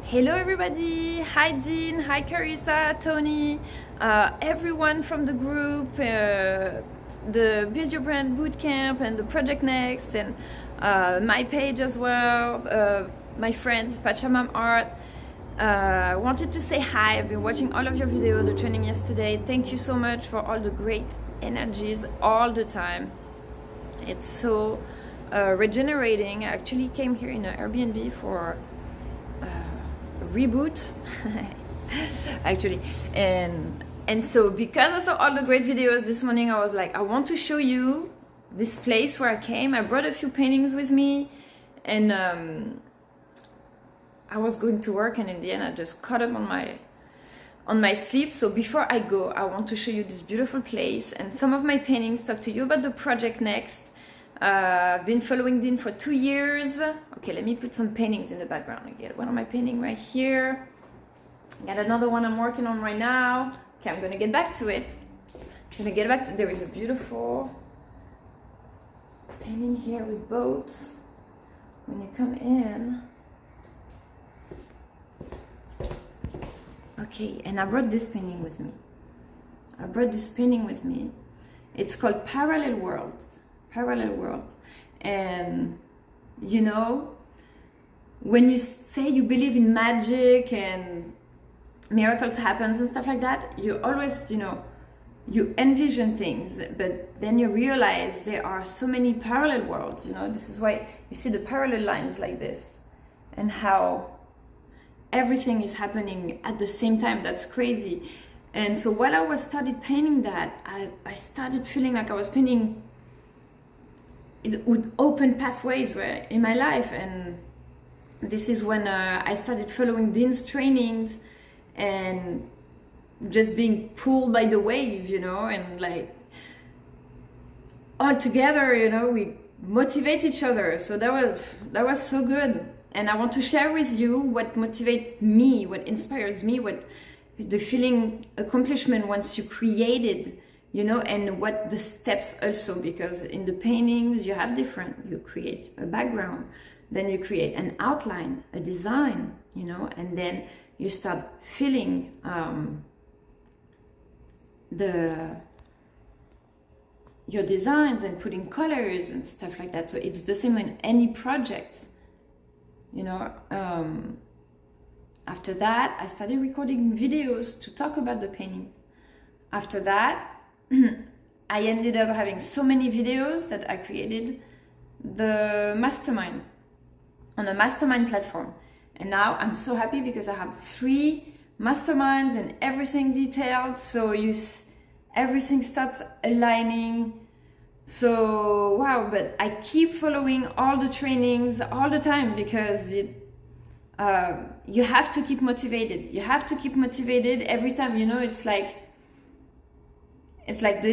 Hello everybody, hi Dean, hi Carissa, Tony, everyone from the group, the Build Your Brand Bootcamp and the Project Next and my page as well, my friends Pachamam Art. Wanted to say hi. I've been watching all of your videos, the training yesterday. Thank you so much for all the great energies all the time. It's so regenerating. I actually came here in an Airbnb for reboot actually, and so because I saw all the great videos this morning, I was like, I want to show you this place where I came. I brought a few paintings with me, and I was going to work, and in the end I just caught up on my sleep. So before I go, I want to show you this beautiful place and some of my paintings, talk to you about the project next. I've been following Dean for 2 years. Okay, let me put some paintings in the background. I get one of my paintings right here. I got another one I'm working on right now. Okay, I'm gonna get back to it. There is a beautiful painting here with boats. When you come in. Okay, and I brought this painting with me. It's called Parallel Worlds. And you know, when you say you believe in magic and miracles happens and stuff like that, you always, you envision things, but then you realize there are so many parallel worlds. This is why you see the parallel lines like this, and how everything is happening at the same time. That's crazy. And so while I started painting that, I started feeling like I was painting. It would open pathways in my life, and this is when I started following Dean's trainings and just being pulled by the wave, and like all together, we motivate each other. So that was so good, and I want to share with you what motivates me, what inspires me, what the feeling accomplishment once you created. And what the steps also, because in the paintings you create a background, then you create an outline, a design, and then you start filling your designs and putting colors and stuff like that. So it's the same in any project, After that, I started recording videos to talk about the paintings. After that, I ended up having so many videos that I created the mastermind on a mastermind platform. And now I'm so happy because I have 3 masterminds and everything detailed. So everything starts aligning. So wow, but I keep following all the trainings all the time because you have to keep motivated. You have to keep motivated every time. It's like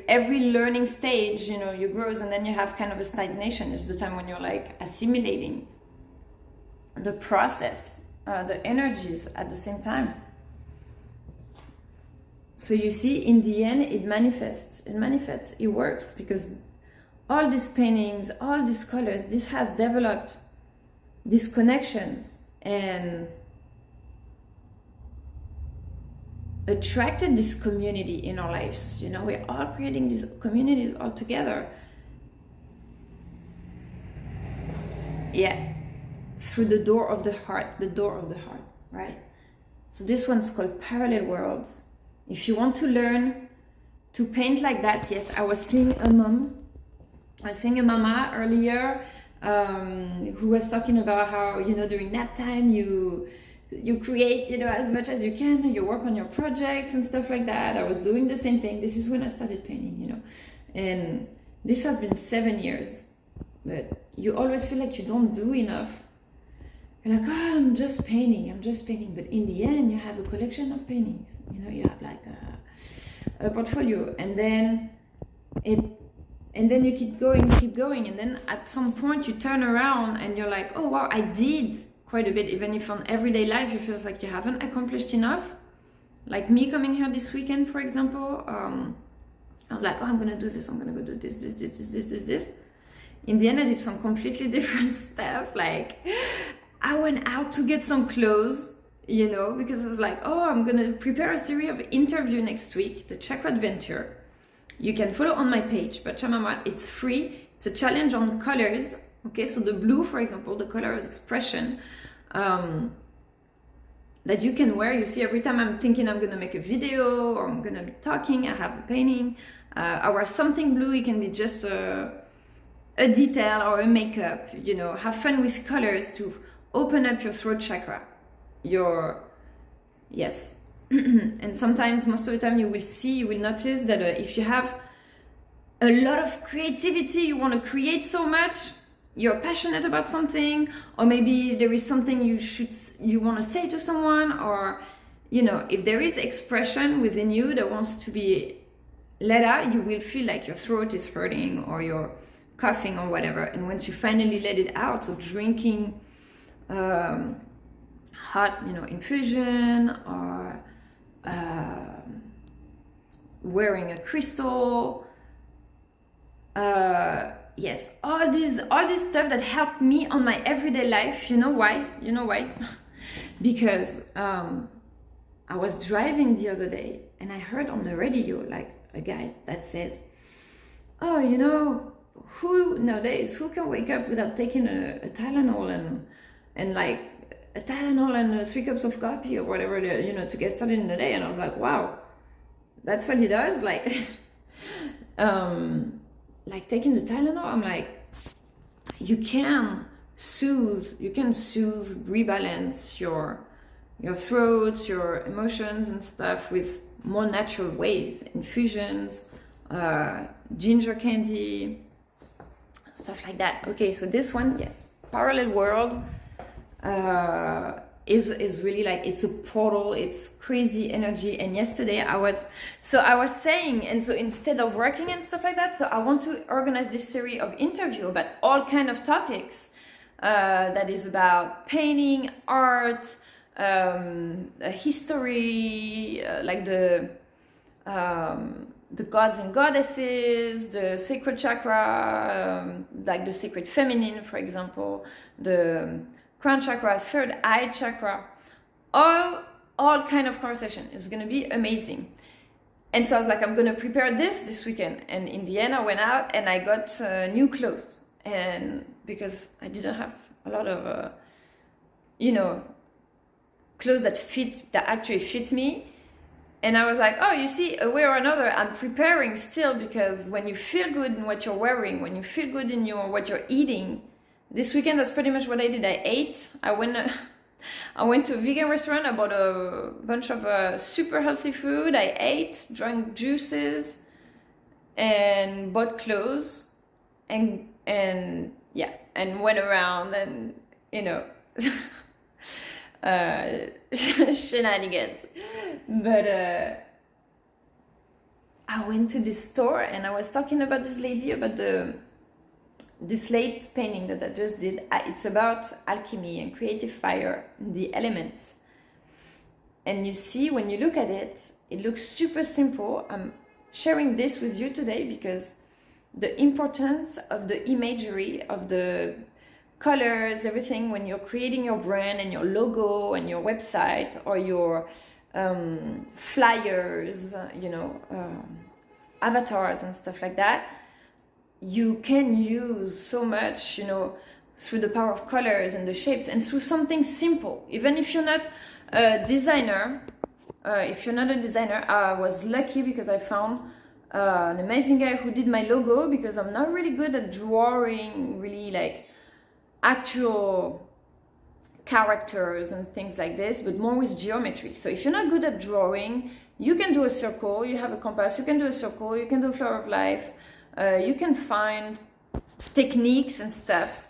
every learning stage, you grow, and then you have kind of a stagnation. It's the time when you're like assimilating the process, the energies at the same time. So you see, in the end, it manifests, it works, because all these paintings, all these colors, this has developed these connections and attracted this community in our lives. We're all creating these communities all together. Yeah, through the door of the heart, right? So this one's called Parallel Worlds. If you want to learn to paint like that, yes, I was seeing a mama earlier who was talking about how, during that time you create, as much as you can, you work on your projects and stuff like that. I was doing the same thing. This is when I started painting, and this has been 7 years, but you always feel like you don't do enough. You're like, oh, I'm just painting, but in the end, you have a collection of paintings, you have like a portfolio, and then you keep going, and then at some point you turn around and you're like, oh wow, I did quite a bit, even if on everyday life you feel like you haven't accomplished enough. Like me coming here this weekend, for example, I was like, oh, I'm gonna do this, I'm gonna go do this. In the end, I did some completely different stuff. Like, I went out to get some clothes, you know, because I was like, oh, I'm gonna prepare a series of interview next week, the Chakra Adventure. You can follow on my page, but Chamama, it's free. It's a challenge on colors. Okay, so the blue, for example, the color is expression, that you can wear. You see, every time I'm thinking I'm gonna make a video or I'm gonna be talking, I have a painting. I wear something blue. It can be just a detail or a makeup. You know, have fun with colors to open up your throat chakra. Yes. And sometimes, most of the time, you will notice that if you have a lot of creativity, you want to create so much, you're passionate about something, or maybe there is something you want to say to someone, or, you know, if there is expression within you that wants to be let out, you will feel like your throat is hurting or you're coughing or whatever. And once you finally let it out, so drinking hot, you know, infusion, or wearing a crystal, yes, all this stuff that helped me on my everyday life. You know why? Because I was driving the other day and I heard on the radio like a guy that says, oh, you know, who nowadays can wake up without taking a Tylenol and like a Tylenol and 3 cups of coffee or whatever, you know, to get started in the day. And I was like, wow, that's what he does, like like taking the Tylenol. I'm like, you can soothe, rebalance your throat, your emotions and stuff with more natural ways, infusions, ginger candy, stuff like that. Okay, so this one, yes, parallel world is really like, it's a portal, it's crazy energy. And yesterday I was saying, and so instead of working and stuff like that, so I want to organize this series of interview about all kind of topics that is about painting, art, history, like the gods and goddesses, the sacred chakra, like the sacred feminine, for example, the crown chakra, third eye chakra, all kind of conversation. It's gonna be amazing. And so I was like, I'm gonna prepare this weekend. And in the end, I went out and I got new clothes, and because I didn't have a lot of clothes that actually fit me. And I was like, oh, you see, a way or another, I'm preparing still, because when you feel good in what you're wearing, when you feel good in what you're eating, this weekend, that's pretty much what I did. I ate. I went to a vegan restaurant. I bought a bunch of super healthy food. I ate, drank juices, and bought clothes, and went around and, you know, shenanigans. But I went to this store and I was talking about this lady about this late painting that I just did. It's about alchemy and creative fire, the elements. And you see, when you look at it, it looks super simple. I'm sharing this with you today because the importance of the imagery, of the colors, everything, when you're creating your brand and your logo and your website or your flyers, avatars and stuff like that, you can use so much, through the power of colors and the shapes and through something simple. Even if you're not a designer, I was lucky because I found an amazing guy who did my logo, because I'm not really good at drawing really like actual characters and things like this, but more with geometry. So if you're not good at drawing, you can do a circle, you have a compass, you can do a circle, you can do a flower of life, you can find techniques and stuff,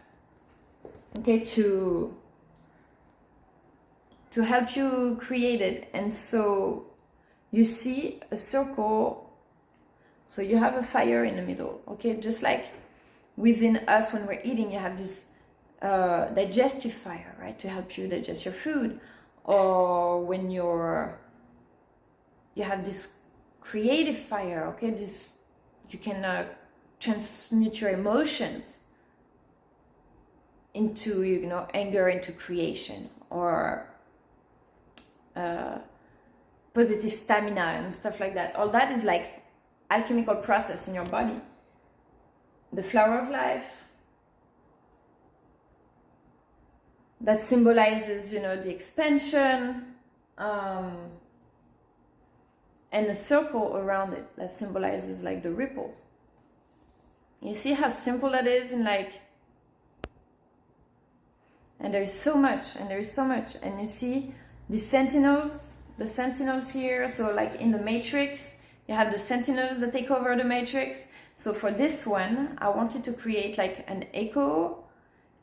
okay, to help you create it. And so you see a circle, so you have a fire in the middle, okay, just like within us when we're eating, you have this digestive fire, right, to help you digest your food, or when you have this creative fire, okay, this, you can transmute your emotions. into, anger into creation, or positive stamina and stuff like that. All that is like alchemical process in your body. The flower of life, that symbolizes, the expansion, and a circle around it that symbolizes like the ripples. You see how simple that is, and there is so much, and you see the sentinels here. So like in the matrix, you have the sentinels that take over the matrix. So for this one, I wanted to create like an echo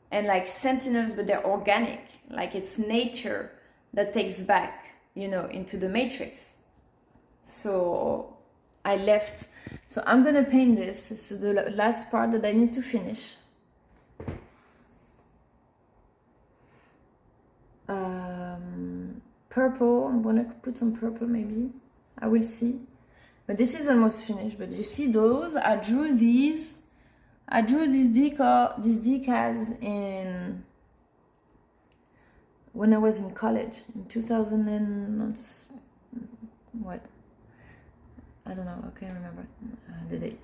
and like sentinels, but they're organic, like it's nature that takes back, into the matrix. So I left. So I'm gonna paint this. This is the last part that I need to finish. Purple. I'm gonna put some purple maybe. I will see. But this is almost finished. But you see those? I drew these decals in when I was in college in 2000 and what? I don't know. I can't remember the date.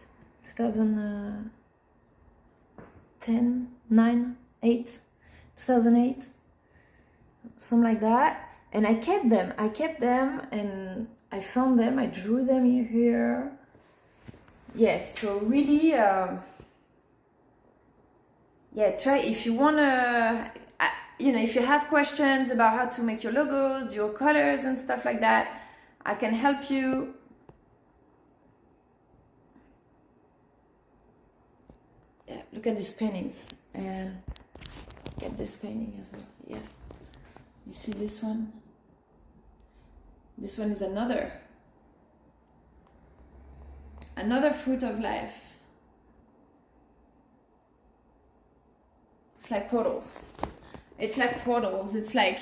2010, 9, 8, 2008, something like that. And I kept them, and I found them. I drew them here. Yes. So really, try if you wanna. If you have questions about how to make your logos, your colors and stuff like that, I can help you. Yeah, look at these paintings, and get this painting as well. Yes, you see this one? This one is another fruit of life. It's like portals. It's like portals. It's like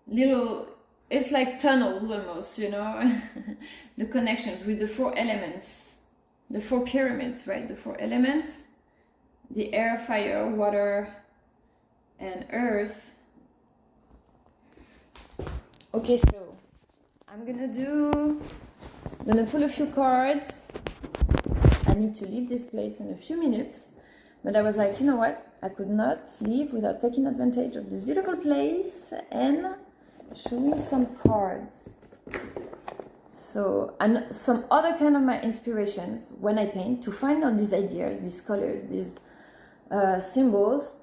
it's like tunnels almost, the connections with the 4 elements, the 4 pyramids, right? The 4 elements, the air, fire, water, and earth. Okay, so I'm gonna pull a few cards. I need to leave this place in a few minutes, but I was like, you know what? I could not leave without taking advantage of this beautiful place and showing some cards. So, and some other kind of my inspirations when I paint to find all these ideas, these colors, these symbols.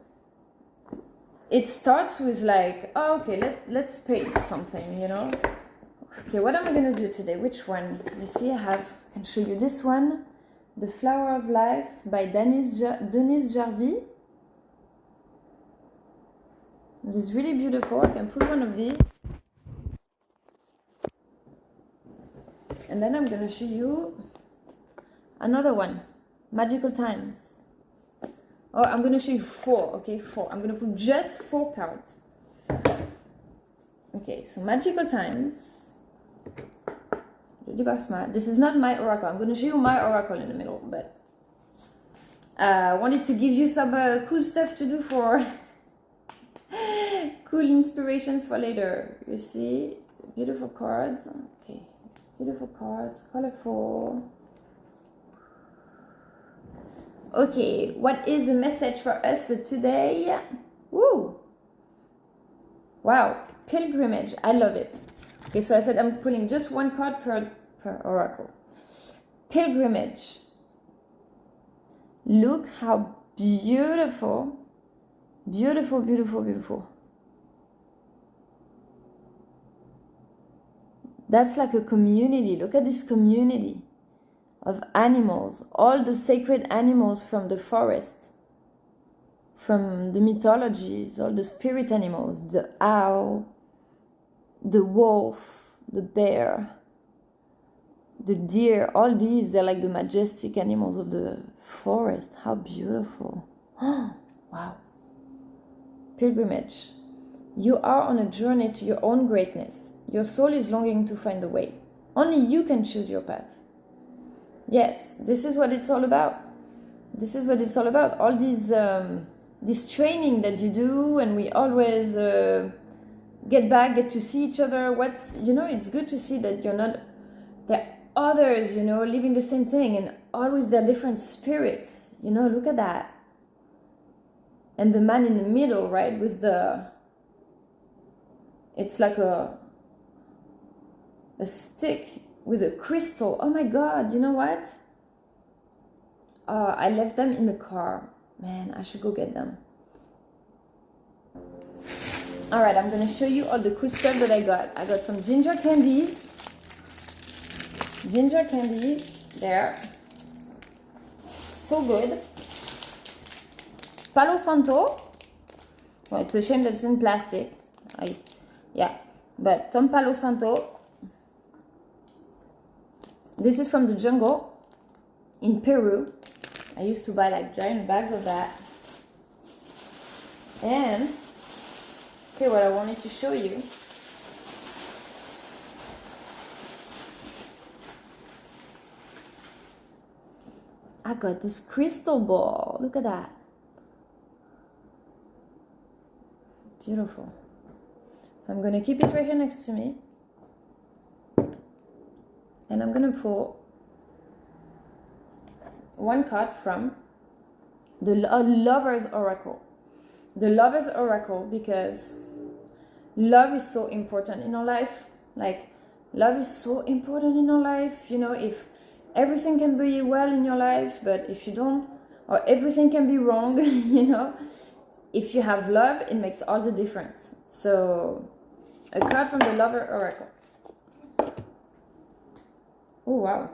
It starts with like, oh, okay, let's paint something, Okay, what am I gonna do today? Which one? You see, I can show you this one, The Flower of Life by Denise Jarvie. It is really beautiful. I can pull one of these. And then I'm gonna show you another one, Magical Times. Oh, I'm gonna show you 4, okay, 4. I'm gonna put just 4 cards. Okay, so Magical Times. This is not my oracle. I'm gonna show you my oracle in the middle, but I wanted to give you some cool stuff to do for cool inspirations for later. You see, beautiful cards. Okay, beautiful cards, colorful. Okay, what is the message for us today? Woo! Wow, pilgrimage. I love it. Okay, so I said I'm pulling just 1 card per oracle. Pilgrimage. Look how beautiful. Beautiful, beautiful, beautiful. That's like a community. Look at this community of animals, all the sacred animals from the forest, from the mythologies, all the spirit animals, the owl, the wolf, the bear, the deer, all these, they're like the majestic animals of the forest. How beautiful. Wow. Pilgrimage. You are on a journey to your own greatness. Your soul is longing to find the way. Only you can choose your path. Yes, this is what it's all about. This is what it's all about. All these this training that you do, and we always get to see each other. It's good to see that you're not, there are others, living the same thing, and always they're different spirits, look at that. And the man in the middle, right, with it's like a stick with a crystal. Oh my God, you know what? I left them in the car. Man, I should go get them. Alright, I'm gonna show you all the cool stuff that I got. I got some ginger candies. There. So good. Palo Santo. Well, it's a shame that it's in plastic. But some Palo Santo. This is from the jungle in Peru. I used to buy like giant bags of that. And okay, what I wanted to show you. I got this crystal ball. Look at that. Beautiful. So I'm going to keep it right here next to me. And I'm going to pull one card from the Lover's Oracle. The Lover's Oracle, because love is so important in our life. Like, love is so important in our life. If everything can be well in your life, but if you don't, or everything can be wrong, if you have love, it makes all the difference. So, a card from the Lover Oracle. Oh, wow.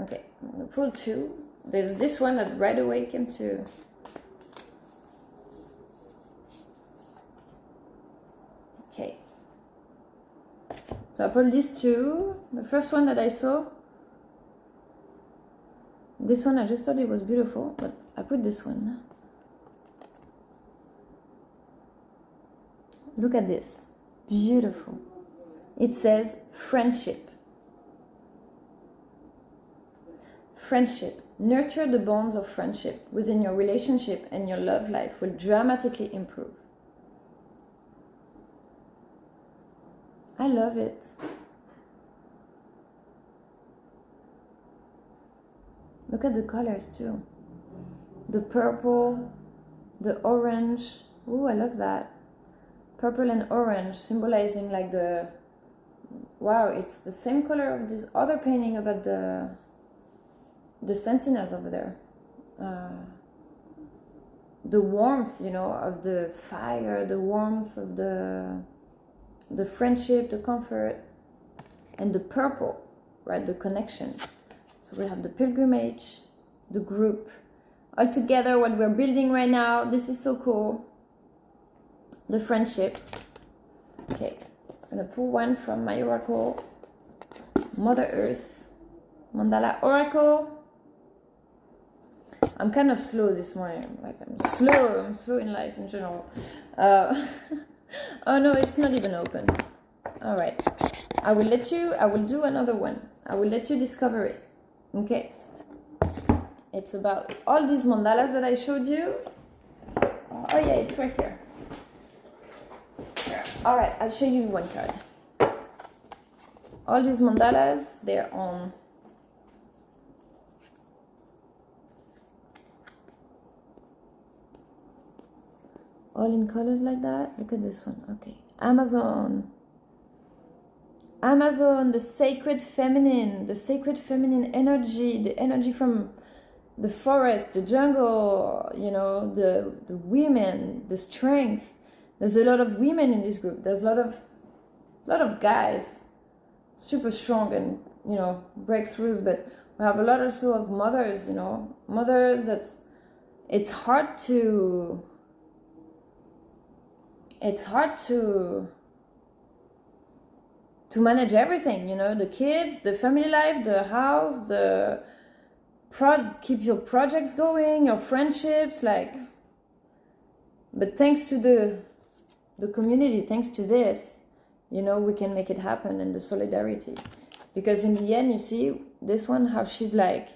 Okay, I'm going to pull two. There's this one that right away came to... Okay. So I pulled these two. The first one that I saw, this one I just thought it was beautiful, but I put this one. Look at this. Beautiful. It says friendship. Friendship. Nurture the bonds of friendship within your relationship, and your love life will dramatically improve. I love it. Look at the colors too. The purple, the orange. Oh, I love that. Purple and orange, symbolizing like the... Wow, it's the same color of this other painting about the sentinels over there. The warmth, of the fire, the warmth of the friendship, the comfort, and the purple, right, the connection. So we have the pilgrimage, the group, all together, what we're building right now. This is so cool. The friendship. Okay, I'm gonna pull one from my oracle, Mother Earth, Mandala Oracle. I'm kind of slow this morning. Like I'm slow in life in general. Oh no, it's not even open. All right, I will do another one. I will let you discover it. Okay. It's about all these mandalas that I showed you. Oh yeah, it's right here. All right, I'll show you one card. All these mandalas, they're on all in colors like that. Look at this one. Okay, Amazon, the sacred feminine energy, the energy from the forest, the jungle, the women, the strength. There's a lot of women in this group. There's a lot of guys, super strong and, breakthroughs, but we have a lot also of mothers, mothers it's hard to manage everything, the kids, the family life, the house, keep your projects going, your friendships, but thanks to the community, thanks to this, we can make it happen, and the solidarity. Because in the end, you see this one, how she's like,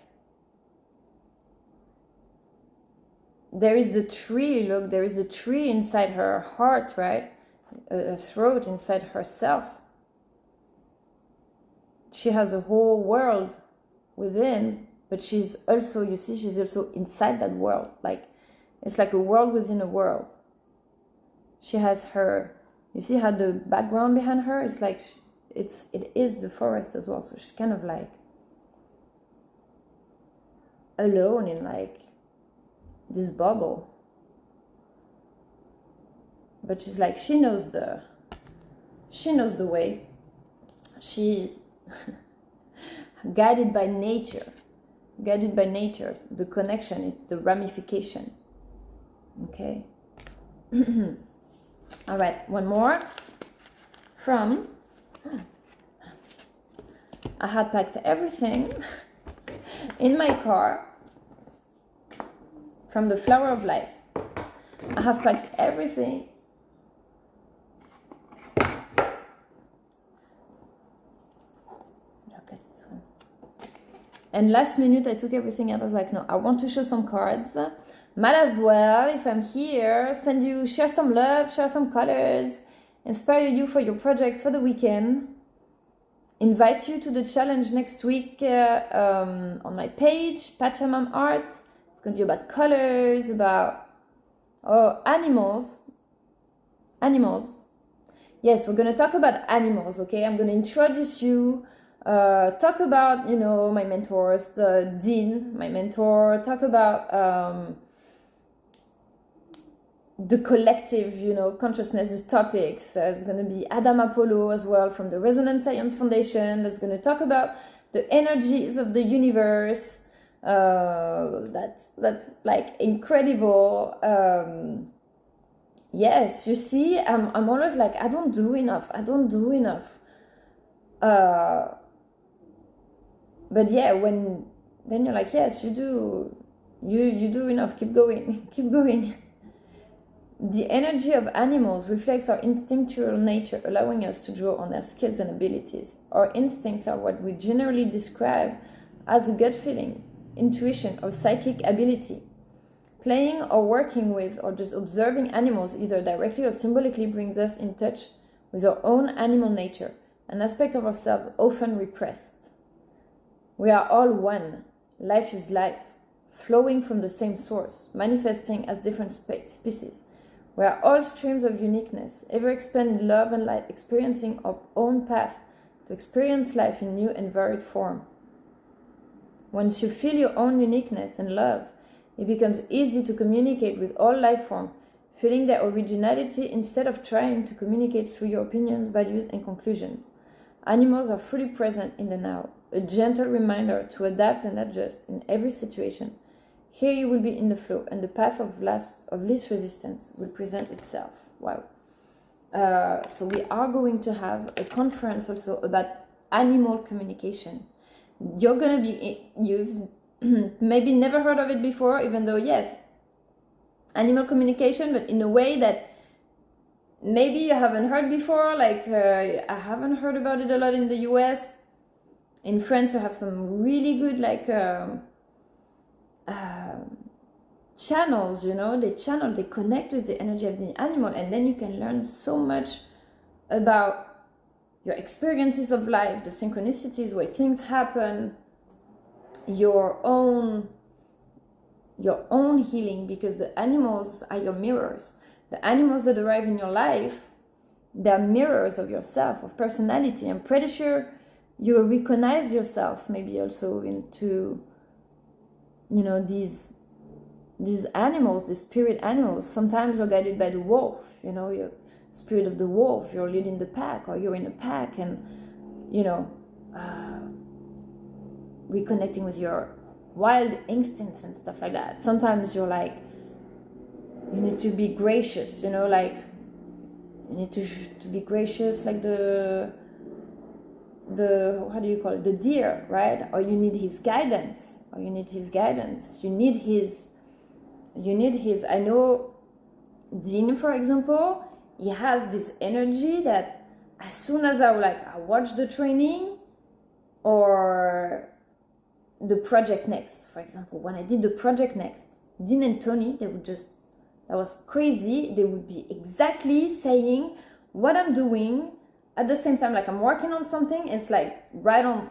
there is the tree, look, there is a tree inside her heart, right? A throat inside herself. She has a whole world within, but she's also, you see, she's also inside that world. Like, it's like a world within a world. She has her, you see how the background behind her is like, it is the forest as well. So she's kind of like alone in like this bubble. But she's like, she knows the way. She's guided by nature. Guided by nature. The connection, it's the ramification. Okay. All right, one more. From, I had packed everything in my car from the Flower of Life. I have packed everything. Look at this one. And last minute I took everything out. I was like, no, I want to show some cards. Might as well, if I'm here, share some love, share some colors, inspire you for your projects for the weekend, invite you to the challenge next week on my page, Pachamam Art. It's going to be about colors, about animals. Animals. Yes, we're going to talk about animals, okay? I'm going to introduce you, talk about, my mentors, Dean, my mentor, talk about the collective, consciousness, the topics. There's going to be Adam Apollo as well from the Resonance Science Foundation. That's going to talk about the energies of the universe. That's like incredible. Yes, you see, I'm always like, I don't do enough. But yeah, then you're like, yes, you do. You do enough. Keep going. Keep going. The energy of animals reflects our instinctual nature, allowing us to draw on their skills and abilities. Our instincts are what we generally describe as a gut feeling, intuition, or psychic ability. Playing or working with or just observing animals, either directly or symbolically, brings us in touch with our own animal nature, an aspect of ourselves often repressed. We are all one. Life is life, flowing from the same source, manifesting as different species. We are all streams of uniqueness, ever expanded love and light, experiencing our own path to experience life in new and varied form. Once you feel your own uniqueness and love, it becomes easy to communicate with all life form, feeling their originality instead of trying to communicate through your opinions, values, and conclusions. Animals are fully present in the now, a gentle reminder to adapt and adjust in every situation. Here you will be in the flow, and the path of least resistance will present itself. Wow. So we are going to have a conference also about animal communication. You're going to be, you've maybe never heard of it before, even though, yes, animal communication, but in a way that maybe you haven't heard before. Like, I haven't heard about it a lot in the US. In France, you have some really good, channels, they connect with the energy of the animal, and then you can learn so much about your experiences of life, the synchronicities where things happen, your own healing, because the animals are your mirrors. The animals that arrive in your life, they're mirrors of yourself, of personality. I'm pretty sure you will recognize yourself maybe also into these animals, these spirit animals. Sometimes you're guided by the wolf, you're spirit of the wolf, you're leading the pack, or you're in a pack, and reconnecting with your wild instincts and stuff like that. Sometimes you're like, you need to be gracious, you need to be gracious, like the how do you call it, the deer, right? Or you need his guidance. You need his, I know Dean, for example, he has this energy that as soon as I watch the training or the project next, for example, when I did the project next, Dean and Tony, that was crazy. They would be exactly saying what I'm doing at the same time, like I'm working on something. It's like right on.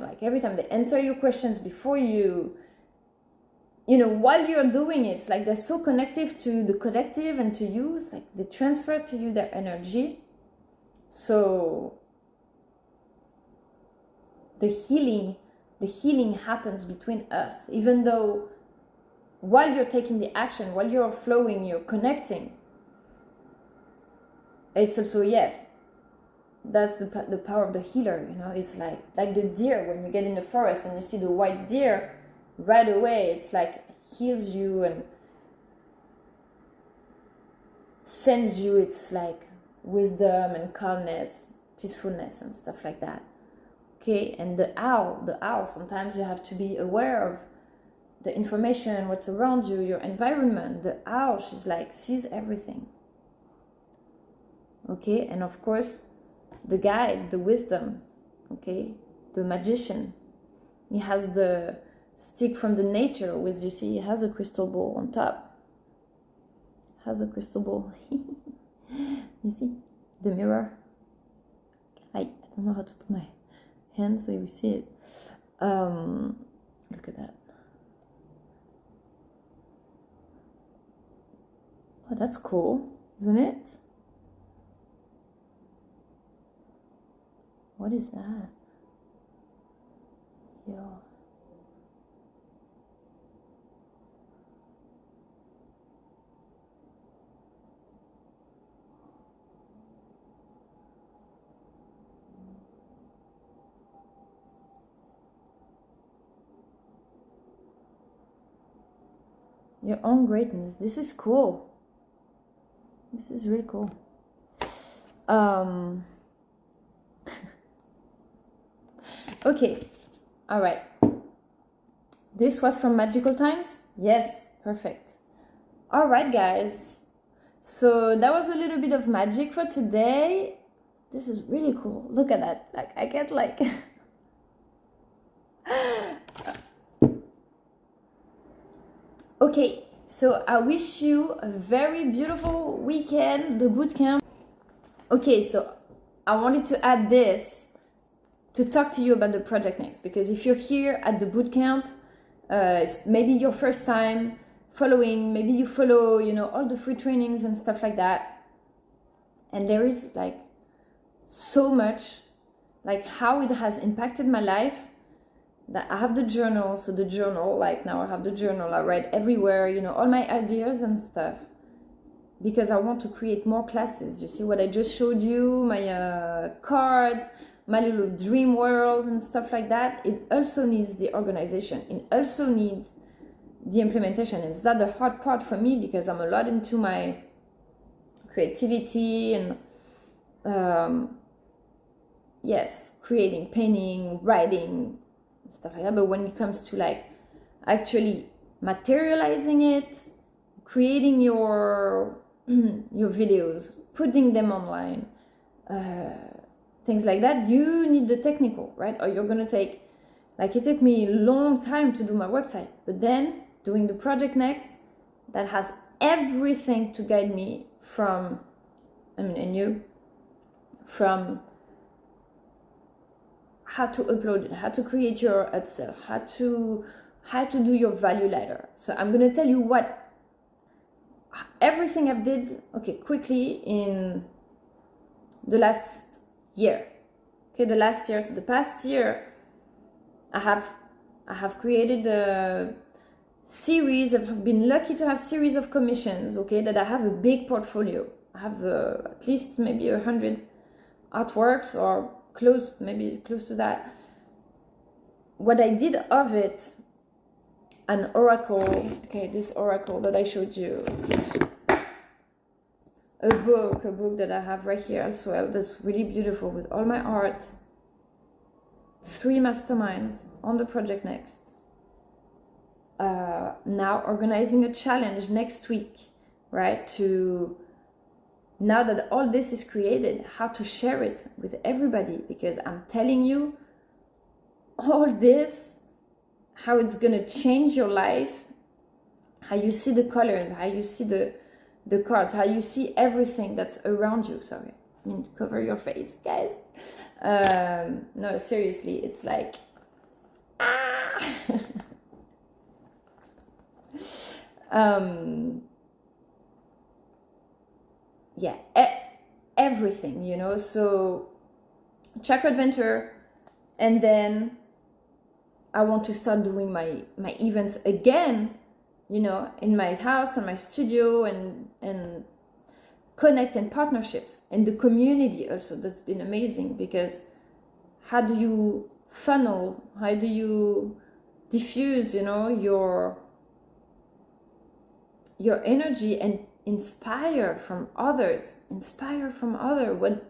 Like every time they answer your questions before while you're doing it, it's like they're so connected to the collective and to you. It's like they transfer to you their energy. So the healing happens between us, even though while you're taking the action, while you're flowing, you're connecting. It's also, that's the power of the healer. It's like the deer, when you get in the forest and you see the white deer, right away it's like heals you and sends you, it's like wisdom and calmness, peacefulness and stuff like that. Okay, and the owl, sometimes you have to be aware of the information, what's around you, your environment. The owl, she's like, sees everything. Okay, and of course, the guide, the wisdom, okay, the magician. He has the stick from the nature with, you see, he has a crystal ball on top. Has a crystal ball. You see, the mirror. I don't know how to put my hand so you see it. Look at that. Oh, that's cool, isn't it? What is that? Yo. Your own greatness. This is cool. This is really cool. Okay, all right. This was from Magical Times? Yes, perfect. All right, guys. So that was a little bit of magic for today. This is really cool. Look at that. Like, I get like... Okay, so I wish you a very beautiful weekend, the bootcamp. Okay, so I wanted to add this to talk to you about the project next, because if you're here at the bootcamp, it's maybe your first time following, maybe you follow, all the free trainings and stuff like that. And there is like so much, like how it has impacted my life. That I have the journal, so the journal, like now I have the journal, I write everywhere, all my ideas and stuff, because I want to create more classes. You see what I just showed you, my cards, my little dream world and stuff like that. It also needs the organization. It also needs the implementation. It's not the hard part for me, because I'm a lot into my creativity and yes, creating, painting, writing, stuff like that. But when it comes to like actually materializing it, creating your videos, putting them online, things like that, you need the technical, right? Or you're gonna take, like it took me a long time to do my website, but then doing the project next, that has everything to guide me from, from how to upload it, how to create your upsell, how to do your value ladder. So I'm gonna tell you everything I've did, okay, quickly in the last year. Okay, the last year, so the past year, I have created a series. I've been lucky to have series of commissions, okay, that I have a big portfolio. I have at least maybe 100 artworks, or maybe close to that. What I did of it, an oracle, okay, this oracle that I showed you, a book that I have right here as well, that's really beautiful with all my art, 3 masterminds on the project next. Now organizing a challenge next week, right, to, now that all this is created, how to share it with everybody, because I'm telling you, all this, how it's gonna change your life, how you see the colors, how you see the cards, how you see everything that's around you. Sorry, I mean, cover your face, guys. No, seriously, it's like, yeah, everything, you know. So chakra adventure, and then I want to start doing my events again, you know, in my house and my studio, and connect and partnerships and the community also. That's been amazing, because how do you funnel, how do you diffuse, you know, your energy and inspire from others, what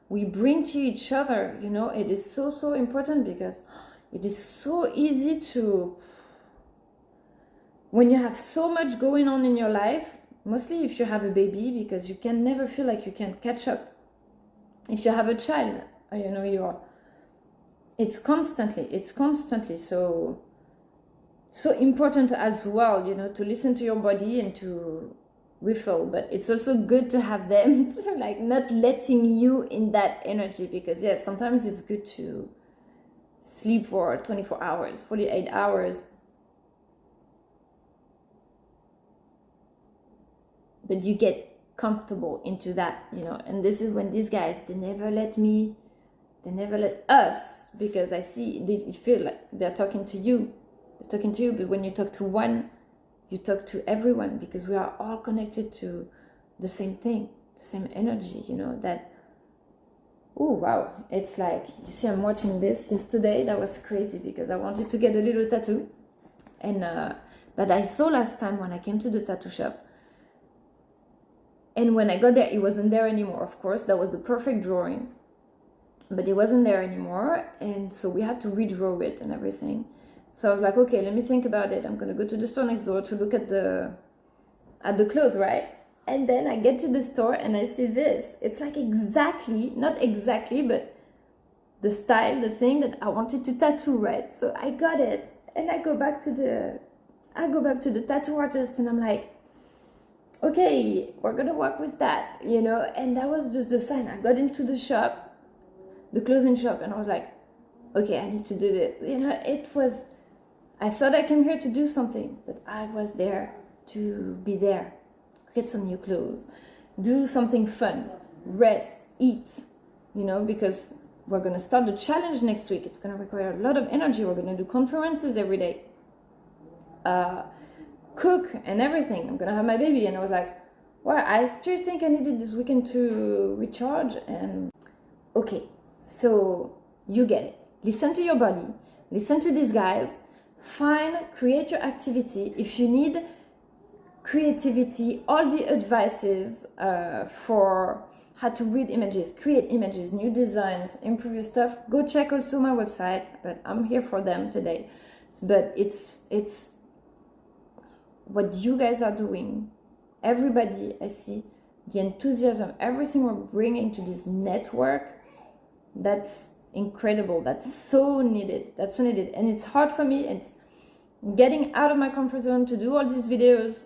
we bring to each other, you know. It is so important, because it is so easy to, when you have so much going on in your life, mostly if you have a baby, because you can never feel like you can catch up. If you have a child, you know, it's constantly so important as well, you know, to listen to your body and to refill. But it's also good to have them to, like, not letting you in that energy, because yeah, sometimes it's good to sleep for 24 hours, 48 hours, but you get comfortable into that, you know. And this is when these guys, they never let us, because I see they feel like they're talking to you, but when you talk to one, you talk to everyone, because we are all connected to the same thing, the same energy, you know. That, oh wow, it's like, you see, I'm watching this yesterday. That was crazy, because I wanted to get a little tattoo, and that I saw last time when I came to the tattoo shop. And when I got there, it wasn't there anymore. Of course, that was the perfect drawing, but it wasn't there anymore. And so we had to redraw it and everything. So I was like, okay, let me think about it. I'm gonna go to the store next door to look at the clothes, right? And then I get to the store and I see this. It's like exactly, not exactly, but the style, the thing that I wanted to tattoo, right? So I got it, and I go back to the tattoo artist, and I'm like, okay, we're gonna work with that, you know. And that was just the sign. I got into the shop, the clothing shop, and I was like, okay, I need to do this, you know. It was, I thought I came here to do something, but I was there to be there, get some new clothes, do something fun, rest, eat, you know, because we're gonna start the challenge next week. It's gonna require a lot of energy. We're gonna do conferences every day, cook and everything. I'm gonna have my baby. And I was like, well, I actually think I needed this weekend to recharge. And okay, so you get it. Listen to your body, listen to these guys, create your activity. If you need creativity, all the advices for how to read images, create images, new designs, improve your stuff, go check also my website. But I'm here for them today. But it's what you guys are doing, everybody. I see the enthusiasm, everything we're bringing to this network. That's incredible. That's so needed. And it's hard for me. It's getting out of my comfort zone to do all these videos,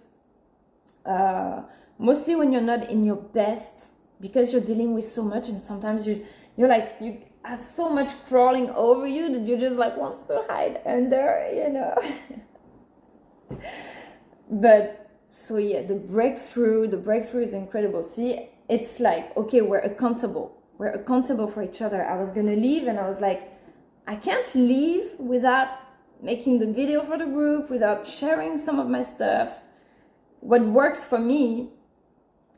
mostly when you're not in your best, because you're dealing with so much, and sometimes you're like, you have so much crawling over you that you just like wants to hide under, you know. But so yeah, the breakthrough is incredible. See, it's like, okay, we're accountable for each other. I was gonna leave, and I was like, I can't leave without making the video for the group, without sharing some of my stuff, what works for me,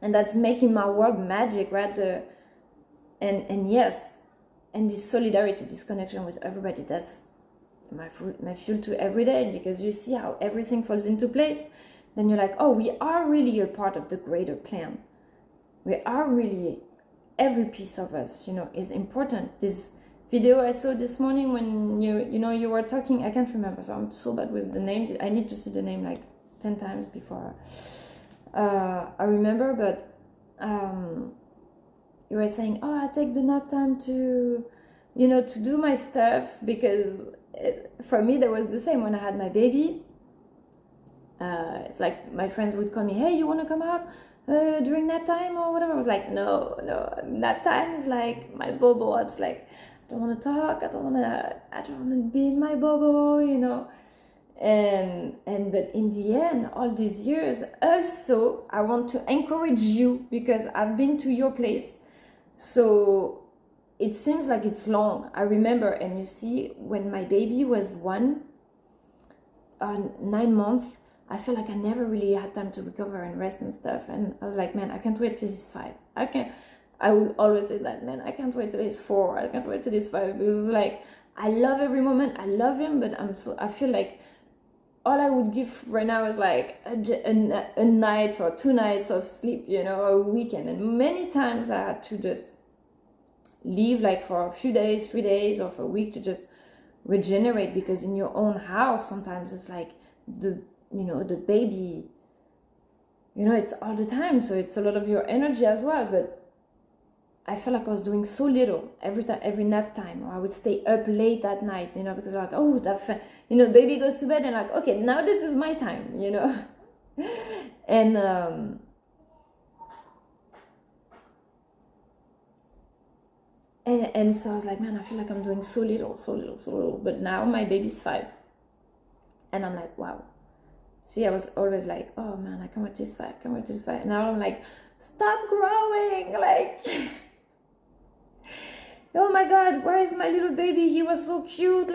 and that's making my world magic, right? And yes, and this solidarity, this connection with everybody, that's my fuel to every day. Because you see how everything falls into place, then you're like, oh, we are really a part of the greater plan. We are really, every piece of us, you know, is important. This video I saw this morning when you were talking, I can't remember, so I'm so bad with the names. I need to see the name like 10 times before I remember. But you were saying, oh, I take the nap time to, you know, to do my stuff, because for me that was the same when I had my baby. It's like my friends would call me, hey, you want to come out during nap time or whatever. I was like, no, nap time is like my bobo. I was like, I don't want to talk, I don't want to be in my bobo, you know. And but in the end, all these years, also I want to encourage you, because I've been to your place. So it seems like it's long. I remember, and you see, when my baby was 9 months, I felt like I never really had time to recover and rest and stuff. And I was like, man, I can't wait till he's 5. I would always say that, man, I can't wait till he's 4. I can't wait till he's 5, because it's like, I love every moment. I love him, but I feel like all I would give right now is like a night or 2 nights of sleep, you know, a weekend. And many times I had to just leave like for a few days, 3 days, or for a week to just regenerate, because in your own house sometimes it's like the baby, you know, it's all the time, so it's a lot of your energy as well. But I felt like I was doing so little every nap time, or I would stay up late at night, you know, because like, oh, the baby goes to bed, and like, okay, now this is my time, you know. And so I was like, man, I feel like I'm doing so little. But now my baby's 5, and I'm like, wow. See, I was always like, oh man, I can't wait till he's 5, can't wait till he's 5. Now I'm like, stop growing, like. Oh my god, where is my little baby? He was so cute,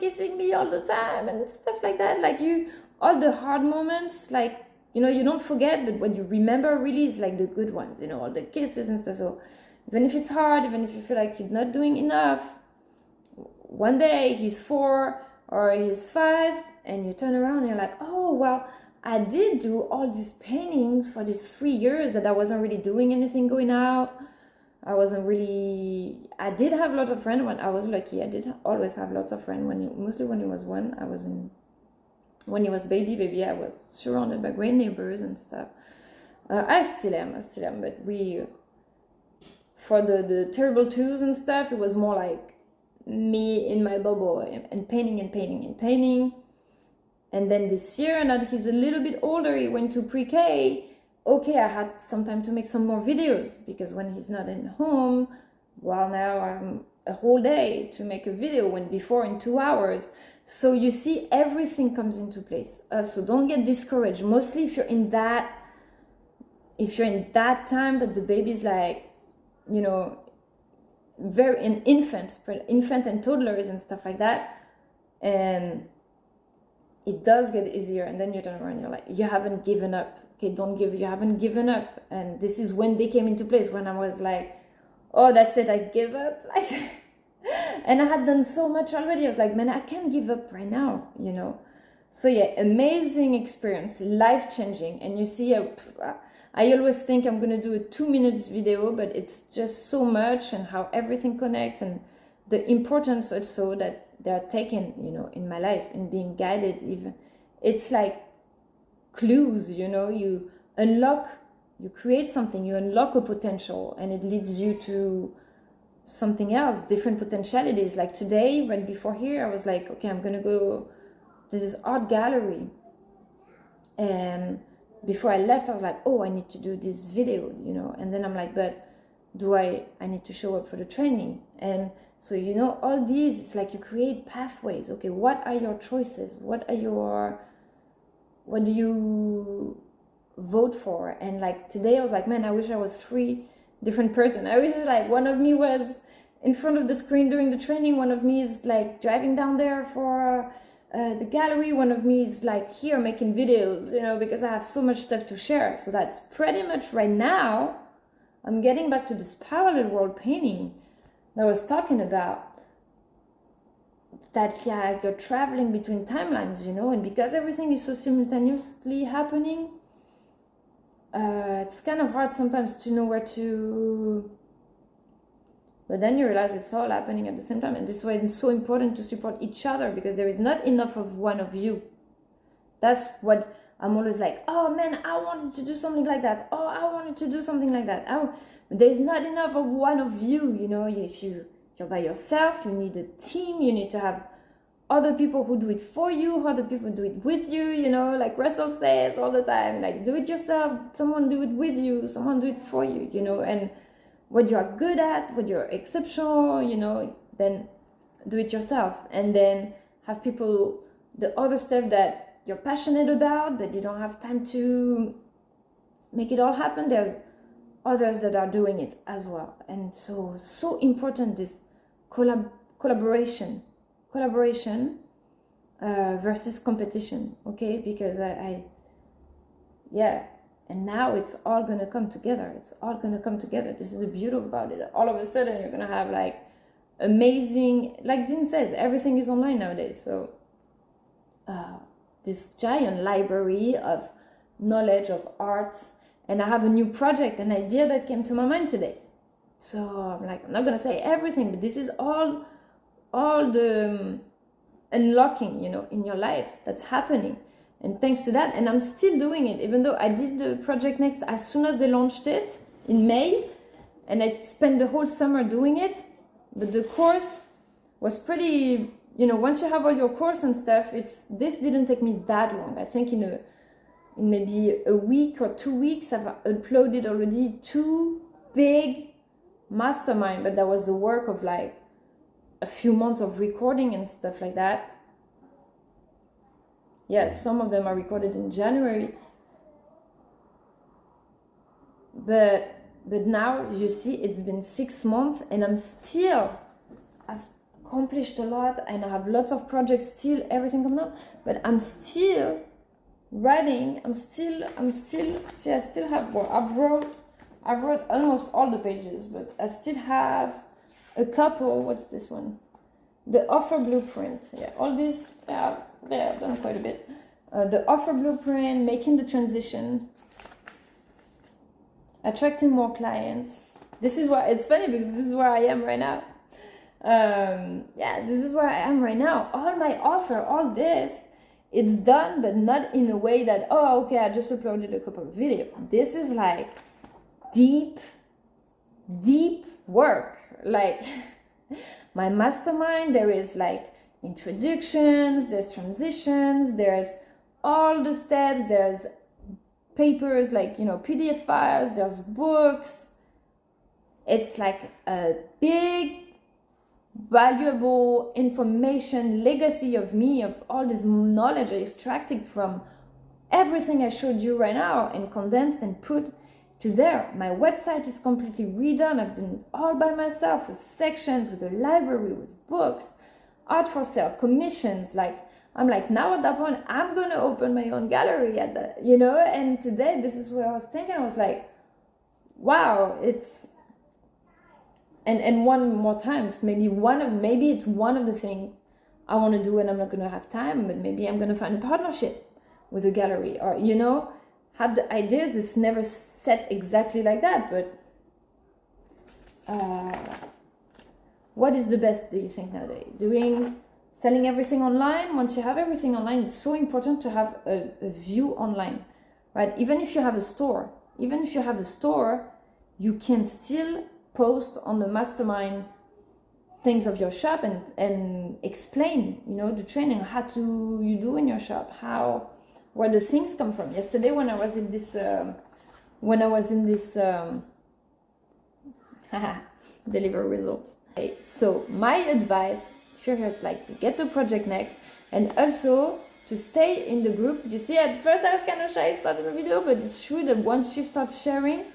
kissing me all the time and stuff like that. Like, all the hard moments, like, you know, you don't forget, but what you remember really is like the good ones, you know, all the kisses and stuff. So even if it's hard, even if you feel like you're not doing enough, one day he's 4 or he's 5, and you turn around and you're like, oh, well, I did do all these paintings for these 3 years that I wasn't really doing anything going out. I did have lots of friends when I was lucky. I did always have lots of friends mostly when he was 1. When he was baby, I was surrounded by great neighbors and stuff. I still am, but for the terrible twos and stuff, it was more like me in my bubble and painting. And then this year, now that he's a little bit older, he went to pre-K. Okay, I had some time to make some more videos, because when he's not in home, well, now I'm a whole day to make a video, when before in 2 hours. So you see, everything comes into place. So don't get discouraged. Mostly if you're in that time that the baby's like, you know, very an infant and toddlers and stuff like that, and it does get easier. And then you turn around, you're like, you haven't given up. Okay, you haven't given up. And this is when they came into place, when I was like, oh, that's it, I give up. Like, and I had done so much already. I was like, man, I can't give up right now, you know. So yeah, amazing experience, life-changing. And you see, I always think I'm gonna do a 2 minutes video, but it's just so much, and how everything connects, and the importance also that they're taken, you know, in my life, and being guided. Even it's like clues, you know, you create something, you unlock a potential, and it leads you to something else, different potentialities. Like today, right before here, I was like, okay, I'm gonna go to this art gallery, and before I left, I was like, oh, I need to do this video, you know. And then I'm like, but I need to show up for the training. And so, you know, all these, it's like you create pathways. Okay, what are your choices? What do you vote for? And like today I was like, man, I wish I was 3 different person. I wish like one of me was in front of the screen doing the training, one of me is like driving down there for the gallery, one of me is like here making videos, you know, because I have so much stuff to share. So that's pretty much right now. I'm getting back to this parallel world painting that I was talking about. That, yeah, you're traveling between timelines, you know, and because everything is so simultaneously happening, it's kind of hard sometimes to know where to. But then you realize it's all happening at the same time, and this is why it's so important to support each other, because there is not enough of one of you. That's what I'm always like, oh man, I wanted to do something like that. Oh, I wanted to do something like that. But there's not enough of one of you, you know. If you're by yourself, you need a team, you need to have other people who do it for you, other people do it with you, you know, like Russell says all the time, like do it yourself, someone do it with you, someone do it for you, you know, and what you are good at, what you're exceptional, you know, then do it yourself. And then have people, the other stuff that you're passionate about, but you don't have time to make it all happen, there's others that are doing it as well. And so important, this collaboration versus competition, okay? Because and now it's all gonna come together. This is the beauty about it. All of a sudden you're gonna have like amazing, like Dean says, everything is online nowadays. So this giant library of knowledge, of art. And I have a new project, an idea that came to my mind today. So I'm like, I'm not gonna say everything, but this is all the unlocking, you know, in your life that's happening. And thanks to that, and I'm still doing it, even though I did the Project Next as soon as they launched it in May, and I spent the whole summer doing it. But the course was pretty, you know, once you have all your course and stuff, this didn't take me that long. I think in maybe a week or 2 weeks, I've uploaded already 2 big mastermind, but that was the work of like a few months of recording and stuff like that. Yes, some of them are recorded in January. But now you see it's been 6 months and I've accomplished a lot and I have lots of projects still, everything coming up, but I'm still writing, see, I still have, well, I've wrote almost all the pages, but I still have a couple. What's this one? The offer blueprint. Yeah, all these, I've done quite a bit. The offer blueprint, making the transition, attracting more clients. This is why it's funny, because this is where I am right now. This is where I am right now. All my offer, all this, it's done, but not in a way that, oh, okay, I just uploaded a couple of videos. This is like deep work. Like my mastermind, there is like introductions, there's transitions, there's all the steps, there's papers, like, you know, PDF files, there's books. It's like a big, valuable information legacy of me, of all this knowledge I extracted from everything I showed you right now and condensed and put to there. My website is completely redone. I've done it all by myself, with sections, with a library, with books, art for sale, commissions. Like, I'm like, now at that point, I'm gonna open my own gallery at that, you know. And today, this is what I was thinking. I was like, wow, it's, and one more time, maybe it's one of the things I want to do, and I'm not gonna have time, but maybe I'm gonna find a partnership with a gallery, or, you know, have the ideas. It's never set exactly like that, but what is the best, do you think, nowadays? Selling everything online? Once you have everything online, it's so important to have a view online, right? Even if you have a store, you can still post on the mastermind things of your shop and explain, you know, the training, you do in your shop, where the things come from. Yesterday when I was in this deliver results. Okay, so my advice, if you're here, it's like to get the Project Next, and also to stay in the group. You see, at first I was kind of shy starting the video, but it's true that once you start sharing,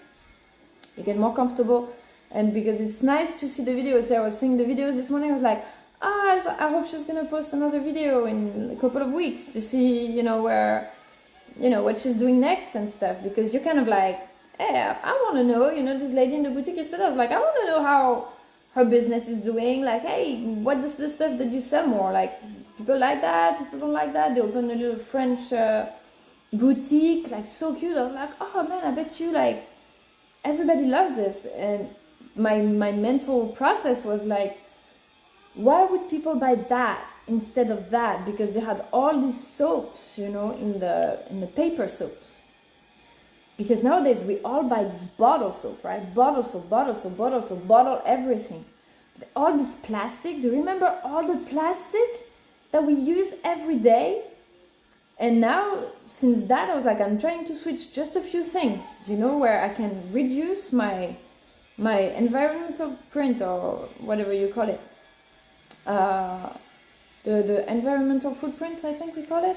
you get more comfortable. And because it's nice to see the videos. So I was seeing the videos this morning, I was like, so I hope she's gonna post another video in a couple of weeks to see, you know, where, you know, what she's doing next and stuff. Because you're kind of like, hey, I want to know, you know, this lady in the boutique yesterday, I was like, I want to know how her business is doing. Like, hey, what is the stuff that you sell more? Like, people like that, people don't like that. They open a little French boutique, like, so cute. I was like, oh man, I bet you, like, everybody loves this. And my mental process was like, why would people buy that instead of that? Because they had all these soaps, you know, in the paper soaps. Because nowadays we all buy this bottle soap, right? Bottle everything. All this plastic, do you remember all the plastic that we use every day. And now, since that, I was like, I'm trying to switch just a few things, you know, where I can reduce my environmental print, or whatever you call it. The environmental footprint, I think we call it.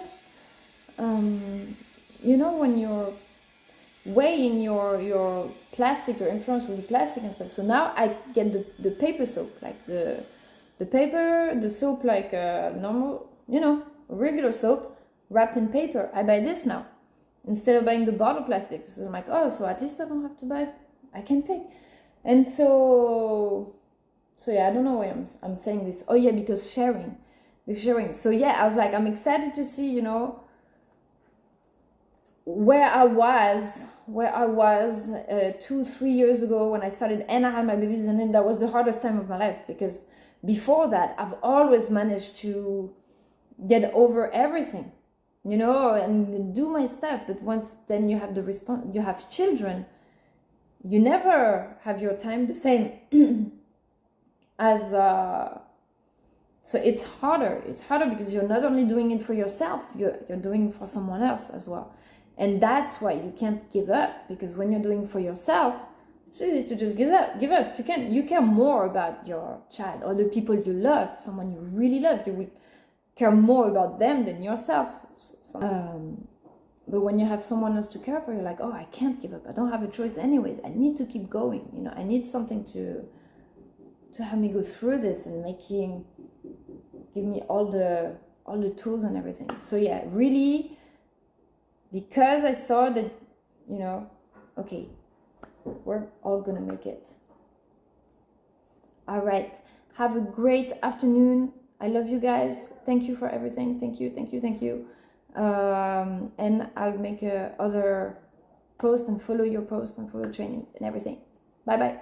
You know, when you're weighing your plastic, your influence with the plastic and stuff. So now I get the paper soap, like the soap, like normal, you know, regular soap wrapped in paper. I buy this now instead of buying the bottle plastic. So I'm like, oh, so at least I don't have to buy, I can pay. And so yeah, I don't know why I'm saying this. Oh yeah, because sharing. So yeah, I was like, I'm excited to see, you know, where I was 2-3 years ago when I started, and I had my babies, and then that was the hardest time of my life, because before that I've always managed to get over everything, you know, and do my stuff. But once then you have you have children, you never have your time the same as so it's harder because you're not only doing it for yourself, you're doing it for someone else as well. And that's why you can't give up, because when you're doing for yourself, it's easy to just give up. You care more about your child or the people you love, someone you really love. You would care more about them than yourself. But when you have someone else to care for, you're like, oh, I can't give up. I don't have a choice anyways. I need to keep going. You know, I need something to have me go through this and give me all the tools and everything. So yeah, really, because I saw that, you know, okay, we're all gonna make it. All right, have a great afternoon. I love you guys. Thank you for everything. Thank you. And I'll make other posts and follow your posts and follow trainings and everything. Bye bye.